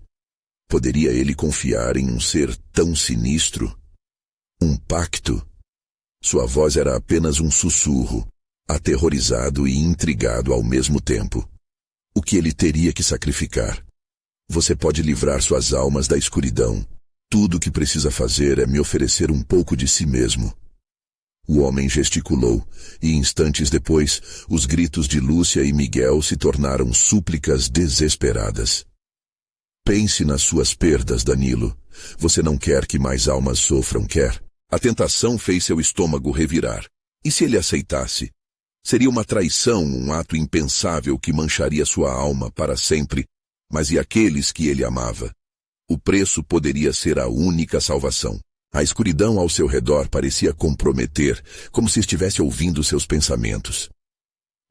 Poderia ele confiar em um ser tão sinistro? Um pacto? Sua voz era apenas um sussurro, aterrorizado e intrigado ao mesmo tempo. O que ele teria que sacrificar? Você pode livrar suas almas da escuridão. Tudo o que precisa fazer é me oferecer um pouco de si mesmo. O homem gesticulou, e instantes depois, os gritos de Lúcia e Miguel se tornaram súplicas desesperadas. Pense nas suas perdas, Danilo. Você não quer que mais almas sofram, quer? A tentação fez seu estômago revirar. E se ele aceitasse? Seria uma traição, um ato impensável que mancharia sua alma para sempre. Mas e aqueles que ele amava? O preço poderia ser a única salvação. A escuridão ao seu redor parecia comprometer, como se estivesse ouvindo seus pensamentos.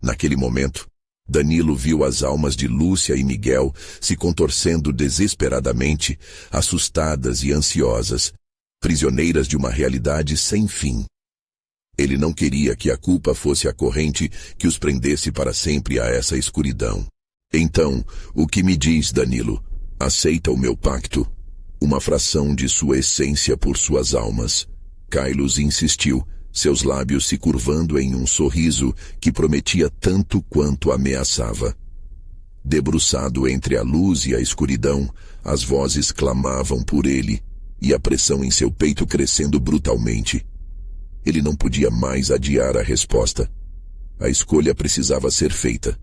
Naquele momento, Danilo viu as almas de Lúcia e Miguel se contorcendo desesperadamente, assustadas e ansiosas, prisioneiras de uma realidade sem fim. Ele não queria que a culpa fosse a corrente que os prendesse para sempre a essa escuridão. Então, o que me diz, Danilo? Aceita o meu pacto? Uma fração de sua essência por suas almas. Kailos insistiu, seus lábios se curvando em um sorriso que prometia tanto quanto ameaçava. Debruçado entre a luz e a escuridão, as vozes clamavam por ele, e a pressão em seu peito crescendo brutalmente. Ele não podia mais adiar a resposta. A escolha precisava ser feita.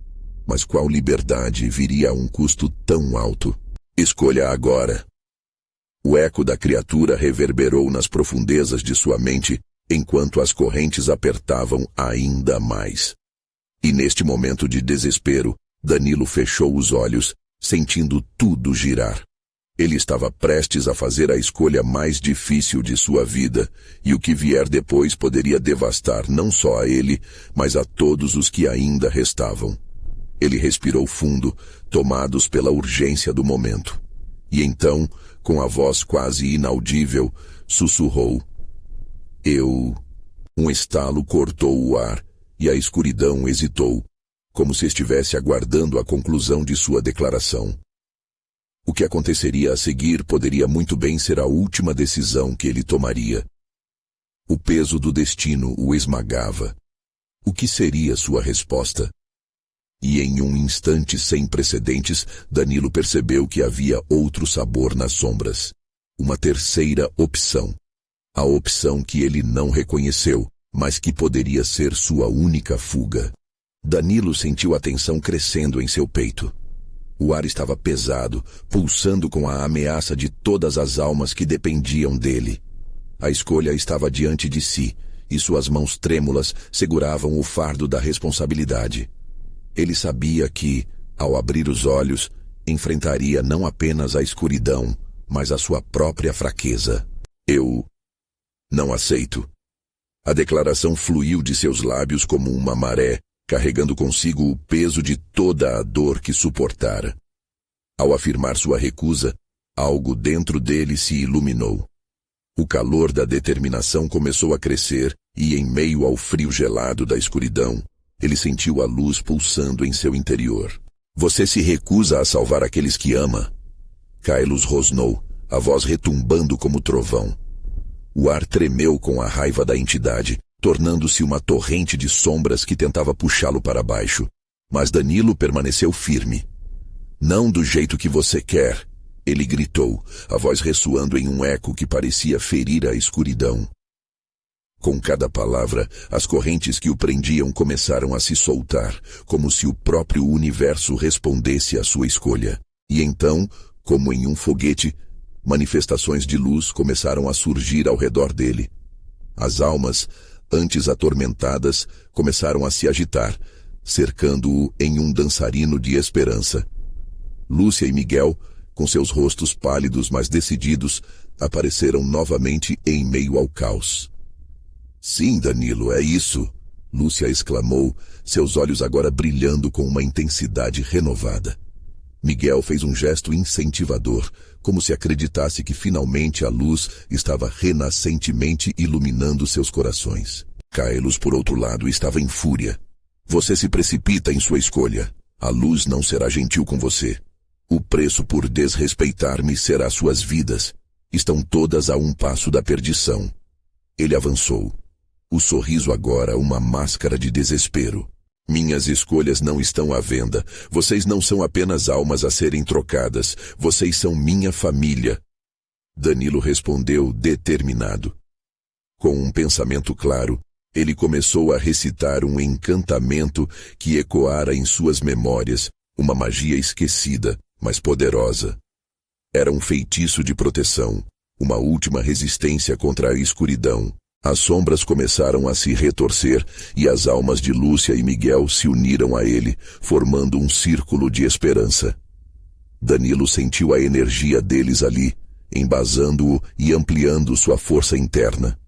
Mas qual liberdade viria a um custo tão alto? Escolha agora. O eco da criatura reverberou nas profundezas de sua mente, enquanto as correntes apertavam ainda mais. E neste momento de desespero, Danilo fechou os olhos, sentindo tudo girar. Ele estava prestes a fazer a escolha mais difícil de sua vida, e o que vier depois poderia devastar não só a ele, mas a todos os que ainda restavam. Ele respirou fundo, tomados pela urgência do momento. E então, com a voz quase inaudível, sussurrou: "Eu..." Um estalo cortou o ar, e a escuridão hesitou, como se estivesse aguardando a conclusão de sua declaração. O que aconteceria a seguir poderia muito bem ser a última decisão que ele tomaria. O peso do destino o esmagava. O que seria sua resposta? E em um instante sem precedentes, Danilo percebeu que havia outro sabor nas sombras. Uma terceira opção. A opção que ele não reconheceu, mas que poderia ser sua única fuga. Danilo sentiu a tensão crescendo em seu peito. O ar estava pesado, pulsando com a ameaça de todas as almas que dependiam dele. A escolha estava diante de si, e suas mãos trêmulas seguravam o fardo da responsabilidade. Ele sabia que, ao abrir os olhos, enfrentaria não apenas a escuridão, mas a sua própria fraqueza. "Eu não aceito." A declaração fluiu de seus lábios como uma maré, carregando consigo o peso de toda a dor que suportara. Ao afirmar sua recusa, algo dentro dele se iluminou. O calor da determinação começou a crescer e, em meio ao frio gelado da escuridão, ele sentiu a luz pulsando em seu interior. "Você se recusa a salvar aqueles que ama?" Kailos rosnou, a voz retumbando como trovão. O ar tremeu com a raiva da entidade, tornando-se uma torrente de sombras que tentava puxá-lo para baixo. Mas Danilo permaneceu firme. "Não do jeito que você quer," ele gritou, a voz ressoando em um eco que parecia ferir a escuridão. Com cada palavra, as correntes que o prendiam começaram a se soltar, como se o próprio universo respondesse à sua escolha. E então, como em um foguete, manifestações de luz começaram a surgir ao redor dele. As almas, antes atormentadas, começaram a se agitar, cercando-o em um dançarino de esperança. Lúcia e Miguel, com seus rostos pálidos mas decididos, apareceram novamente em meio ao caos. "Sim, Danilo, é isso," Lúcia exclamou, seus olhos agora brilhando com uma intensidade renovada. Miguel fez um gesto incentivador, como se acreditasse que finalmente a luz estava renascentemente iluminando seus corações. Kailos, por outro lado, estava em fúria. "Você se precipita em sua escolha. A luz não será gentil com você. O preço por desrespeitar-me será suas vidas. Estão todas a um passo da perdição." Ele avançou. O sorriso agora uma máscara de desespero. "Minhas escolhas não estão à venda. Vocês não são apenas almas a serem trocadas. Vocês são minha família." Danilo respondeu determinado. Com um pensamento claro, ele começou a recitar um encantamento que ecoara em suas memórias, uma magia esquecida, mas poderosa. Era um feitiço de proteção, uma última resistência contra a escuridão. As sombras começaram a se retorcer e as almas de Lúcia e Miguel se uniram a ele, formando um círculo de esperança. Danilo sentiu a energia deles ali, embasando-o e ampliando sua força interna.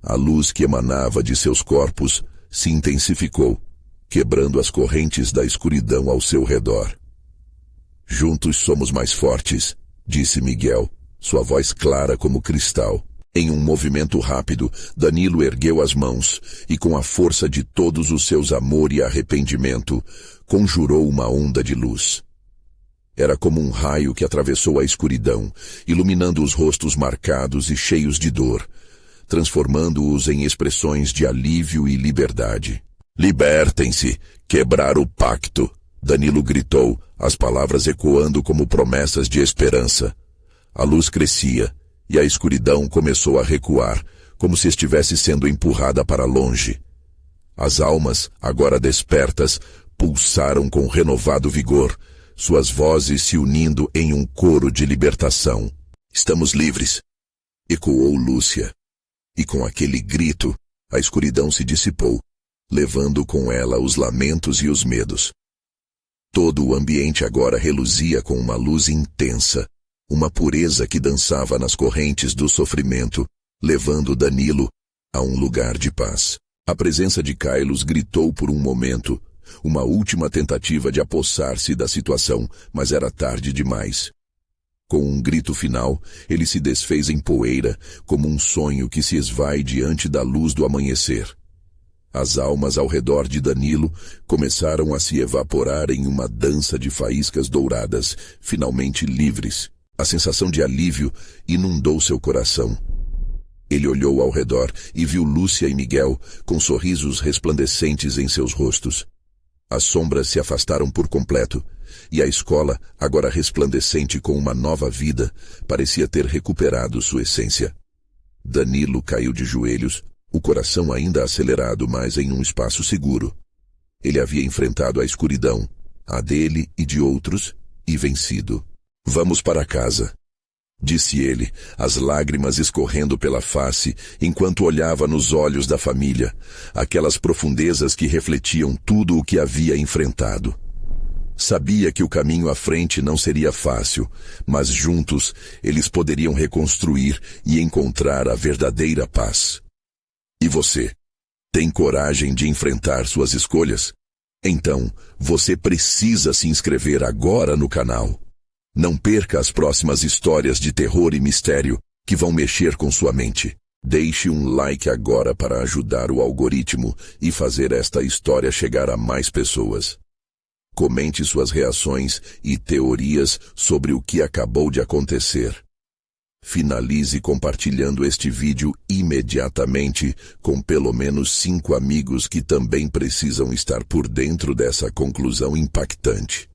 A luz que emanava de seus corpos se intensificou, quebrando as correntes da escuridão ao seu redor. "Juntos somos mais fortes", disse Miguel, sua voz clara como cristal. Em um movimento rápido, Danilo ergueu as mãos e, com a força de todos os seus amor e arrependimento, conjurou uma onda de luz. Era como um raio que atravessou a escuridão, iluminando os rostos marcados e cheios de dor. transformando-os em expressões de alívio e liberdade. Libertem-se! Quebrar o pacto! Danilo gritou, as palavras ecoando como promessas de esperança. A luz crescia, e a escuridão começou a recuar, como se estivesse sendo empurrada para longe. As almas, agora despertas, pulsaram com renovado vigor, suas vozes se unindo em um coro de libertação. Estamos livres! Ecoou Lúcia. E com aquele grito, a escuridão se dissipou, levando com ela os lamentos e os medos. Todo o ambiente agora reluzia com uma luz intensa, uma pureza que dançava nas correntes do sofrimento, levando Danilo a um lugar de paz. A presença de Kailos gritou por um momento, uma última tentativa de apossar-se da situação, mas era tarde demais. Com um grito final, ele se desfez em poeira, como um sonho que se esvai diante da luz do amanhecer. As almas ao redor de Danilo começaram a se evaporar em uma dança de faíscas douradas, finalmente livres. A sensação de alívio inundou seu coração. Ele olhou ao redor e viu Lúcia e Miguel com sorrisos resplandecentes em seus rostos. As sombras se afastaram por completo, e a escola, agora resplandecente com uma nova vida, parecia ter recuperado sua essência. Danilo caiu de joelhos, o coração ainda acelerado, mas em um espaço seguro. Ele havia enfrentado a escuridão, a dele e de outros, e vencido. Vamos para casa, disse ele, as lágrimas escorrendo pela face, enquanto olhava nos olhos da família, aquelas profundezas que refletiam tudo o que havia enfrentado. Sabia que o caminho à frente não seria fácil, mas juntos eles poderiam reconstruir e encontrar a verdadeira paz. E você? Tem coragem de enfrentar suas escolhas? Então, você precisa se inscrever agora no canal. Não perca as próximas histórias de terror e mistério que vão mexer com sua mente. Deixe um like agora para ajudar o algoritmo e fazer esta história chegar a mais pessoas. Comente suas reações e teorias sobre o que acabou de acontecer. Finalize compartilhando este vídeo imediatamente com pelo menos 5 amigos que também precisam estar por dentro dessa conclusão impactante.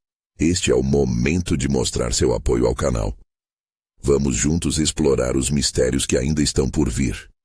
Este é o momento de mostrar seu apoio ao canal. Vamos juntos explorar os mistérios que ainda estão por vir.